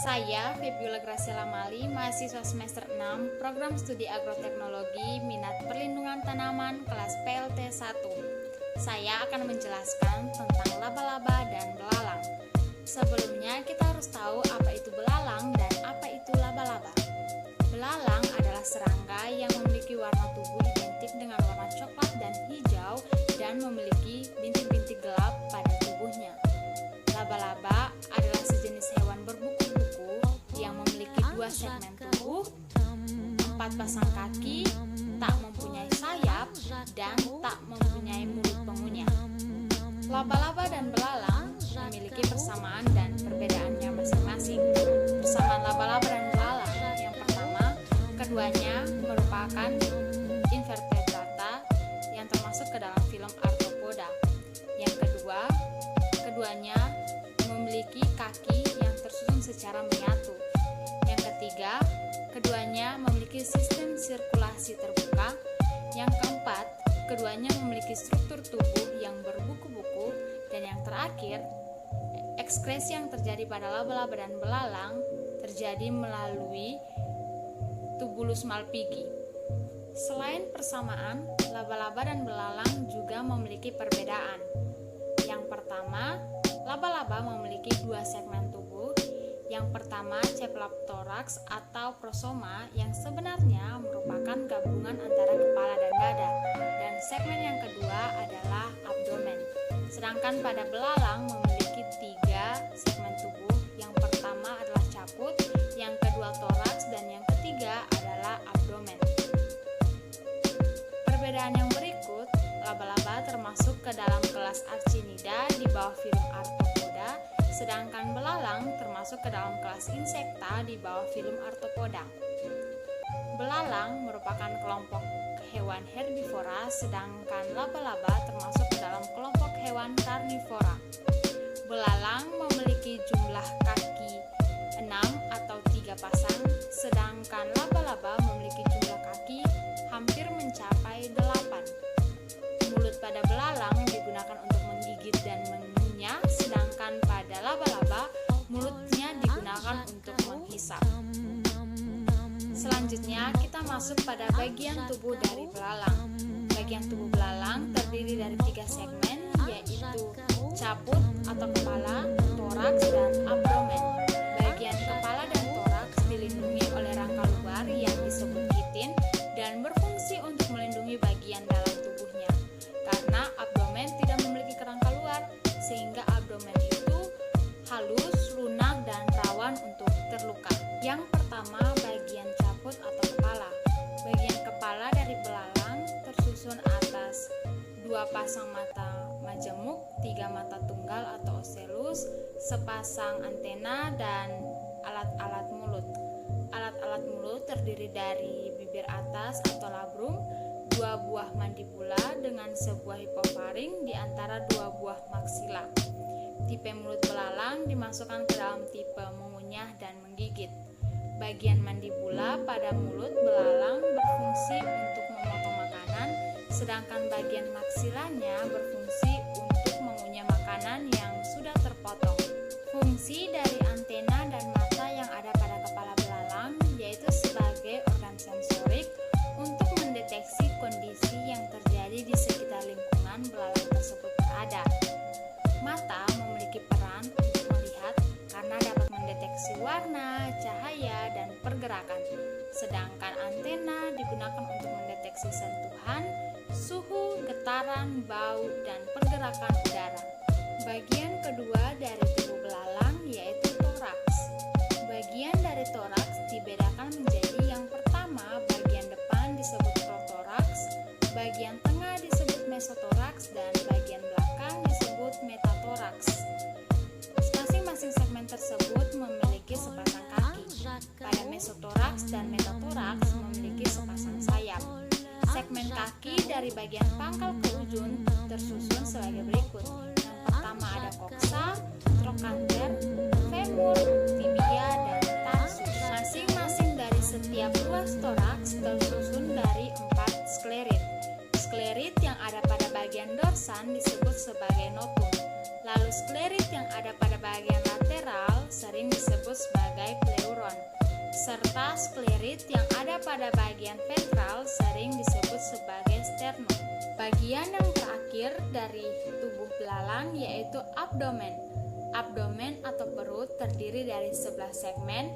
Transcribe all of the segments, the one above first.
Saya Febiola Graciela Mali, mahasiswa semester 6, Program Studi Agroteknologi, Minat Perlindungan Tanaman, kelas PLT 1. Saya akan menjelaskan tentang laba-laba dan belalang. Sebelumnya kita harus tahu apa itu belalang dan apa itu laba-laba. Belalang adalah serangga yang memiliki warna tubuh identik dengan warna coklat dan hijau dan memiliki bintik-bintik gelap pada tubuhnya. Laba-laba adalah sejenis hewan berbuku-buku yang memiliki 2 segmen tubuh, 4 pasang kaki, tak mempunyai sayap, dan tak mempunyai mulut pengunyah. Laba-laba dan belalang memiliki persamaan dan perbedaannya masing-masing. Persamaan laba-laba dan belalang yang pertama, keduanya merupakan invertebrata yang termasuk ke dalam film Arthropoda. Yang kedua, keduanya memiliki kaki yang tersusun secara menyatu. Yang ketiga, keduanya memiliki sistem sirkulasi terbuka. Yang keempat, keduanya memiliki struktur tubuh yang berbuku-buku. Dan yang terakhir, ekskresi yang terjadi pada laba-laba dan belalang terjadi melalui tubulus Malpighi. Selain persamaan, laba-laba dan belalang juga memiliki perbedaan. Yang pertama, laba-laba memiliki 2 segmen tubuh. Yang pertama, cephalothorax atau prosoma yang sebenarnya merupakan gabungan antara kepala dan dada. Dan segmen yang kedua adalah abdomen. Sedangkan pada belalang memiliki 3 segmen tubuh. Yang pertama adalah caput, yang kedua toraks, dan yang ketiga adalah abdomen. Perbedaan yang berikut, laba-laba termasuk ke dalam kelas Archinida di bawah filum Arthropoda, sedangkan belalang termasuk ke dalam kelas Insecta di bawah filum Arthropoda. Belalang merupakan kelompok hewan herbivora, sedangkan laba-laba termasuk ke dalam kelompok hewan karnivora. Belalang memiliki jumlah kaki 6 atau 3 pasang, sedangkan laba-laba memiliki jumlah kaki hampir mencapai 8. Mulut pada belalang digunakan untuk menggigit dan mengunyah, sedangkan pada laba-laba mulutnya digunakan untuk menghisap. Selanjutnya kita masuk pada bagian tubuh dari belalang. Bagian tubuh belalang terdiri dari 3 segmen, yaitu caput atau kepala, toraks, dan abdomen. Bagian kepala dan toraks dilindungi oleh rangka luar yang disebut kitin dan berfungsi untuk melindungi bagian dalam tubuhnya. Karena abdomen tidak memiliki kerangka luar, sehingga abdomen itu halus, lunak, dan rawan untuk terluka. Yang pertama, bagian caput atau kepala. Bagian kepala dari belalang tersusun atas 2 pasang mata majemuk, 3 mata tunggal atau ocellus, sepasang antena, dan alat-alat mulut. Alat-alat mulut terdiri dari bibir atas atau labrum, 2 buah mandibula dengan sebuah hipofaring di antara 2 buah maksila. Tipe mulut belalang dimasukkan ke dalam tipe mengunyah dan menggigit. Bagian mandibula pada mulut belalang berfungsi untuk memotong makanan, sedangkan bagian maksilanya berfungsi untuk mengunyah makanan yang sudah terpotong. Fungsi dari antena dan mata yang ada pada kepala belalang yaitu sebagai organ sensorik untuk mendeteksi kondisi yang terjadi di sekitar lingkungan belalang tersebut berada. Mata memiliki peran untuk melihat karena dapat mendeteksi warna, cahaya, dan pergerakan. Sedangkan antena digunakan untuk mendeteksi sentuhan, suhu, getaran, bau, dan pergerakan udara. Bagian kedua dari tubuh belalang yaitu toraks. Bagian dari toraks dibedakan menjadi yang pertama, bagian depan disebut protoraks, bagian tengah disebut mesotoraks, dan bagian belakang disebut metatoraks. Masing-masing segmen tersebut memiliki sepasang kaki. Pada mesotoraks dan metatoraks memiliki sepasang sayap. Segmen kaki dari bagian pangkal ke ujung tersusun sebagai berikut. Yang pertama ada coxa, trochanter, femur, tibia, dan tarsus. Masing-masing dari setiap ruas toraks tersusun dari 4 sklerit. Sklerit yang ada pada bagian dorsan disebut sebagai notum. Lalu sklerit yang ada pada bagian lateral sering disebut sebagai pleuron, serta sklerit yang ada pada bagian ventral sering disebut sebagai sternum. Bagian yang terakhir dari tubuh belalang yaitu abdomen. Abdomen atau perut terdiri dari 11 segmen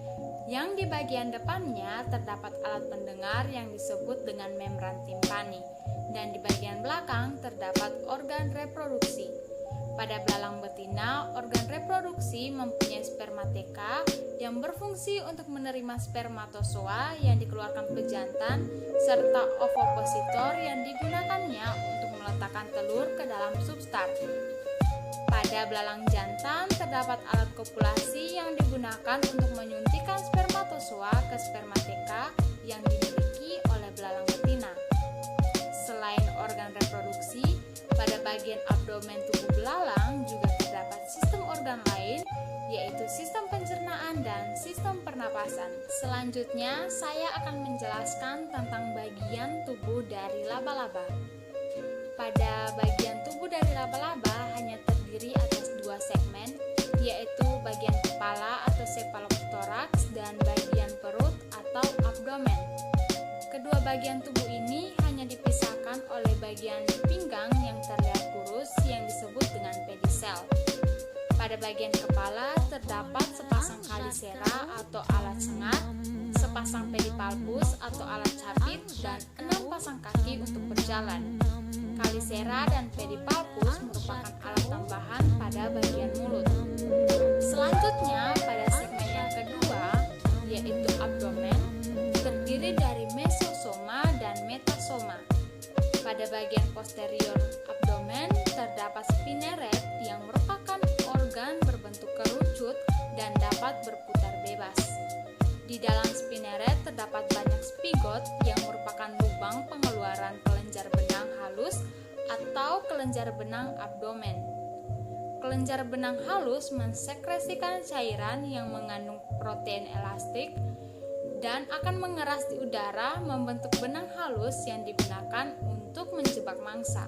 yang di bagian depannya terdapat alat pendengar yang disebut dengan membran timpani, dan di bagian belakang terdapat organ reproduksi. Pada belalang betina, organ reproduksi mempunyai spermateka yang berfungsi untuk menerima spermatozoa yang dikeluarkan pejantan serta ovopositor yang digunakannya untuk meletakkan telur ke dalam substrat. Pada belalang jantan terdapat alat kopulasi yang digunakan untuk menyuntikkan spermatozoa ke spermateka yang dimiliki oleh belalang betina. Selain organ reproduksi, pada bagian abdomen tubuh belalang juga terdapat sistem organ lain, yaitu sistem pencernaan dan sistem pernapasan. Selanjutnya, saya akan menjelaskan tentang bagian tubuh dari laba-laba. Pada bagian tubuh dari laba-laba hanya terdiri atas 2 segmen, yaitu bagian kepala atau cephalothorax dan bagian perut atau abdomen. Kedua bagian tubuh ini hanya dipisahkan oleh bagian pinggang yang terlihat kurus yang disebut dengan pedicel. Pada bagian kepala terdapat sepasang kalisera atau alat sengat, sepasang pedipalpus atau alat capit, dan 6 pasang kaki untuk berjalan. Kalisera dan pedipalpus merupakan alat tambahan pada bagian mulut. Selanjutnya, pada segmen yang kedua, yaitu abdomen, terdiri dari mesosoma dan metasoma. Pada bagian posterior abdomen terdapat spinneret yang merupakan organ berbentuk kerucut dan dapat berputar bebas. Di dalam spinneret terdapat banyak spigot yang merupakan lubang pengeluaran kelenjar benang halus atau kelenjar benang abdomen. Kelenjar benang halus mensekresikan cairan yang mengandung protein elastik dan akan mengeras di udara membentuk benang halus yang digunakan untuk menjebak mangsa.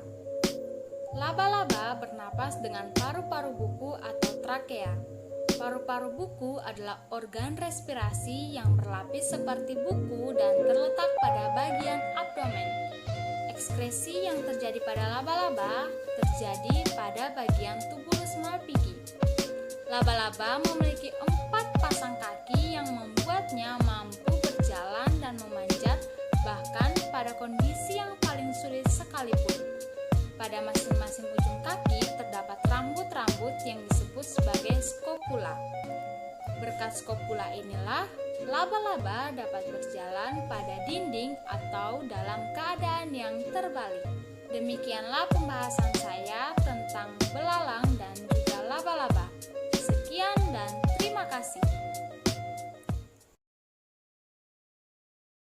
Laba-laba bernapas dengan paru-paru buku atau trakea. Paru-paru buku adalah organ respirasi yang berlapis seperti buku dan terletak pada bagian abdomen. Ekskresi yang terjadi pada laba-laba terjadi pada bagian tubulus Malpighi. Laba-laba memiliki 4 pasang kaki yang membuatnya mampu berjalan dan memanjat bahkan pada kondisi yang paling sulit sekalipun. Pada masing-masing ujung kaki terdapat rambut-rambut yang disebut sebagai skopula. Berkat skopula inilah laba-laba dapat berjalan pada dinding atau dalam keadaan yang terbalik. Demikianlah pembahasan saya tentang belalang dan juga laba-laba.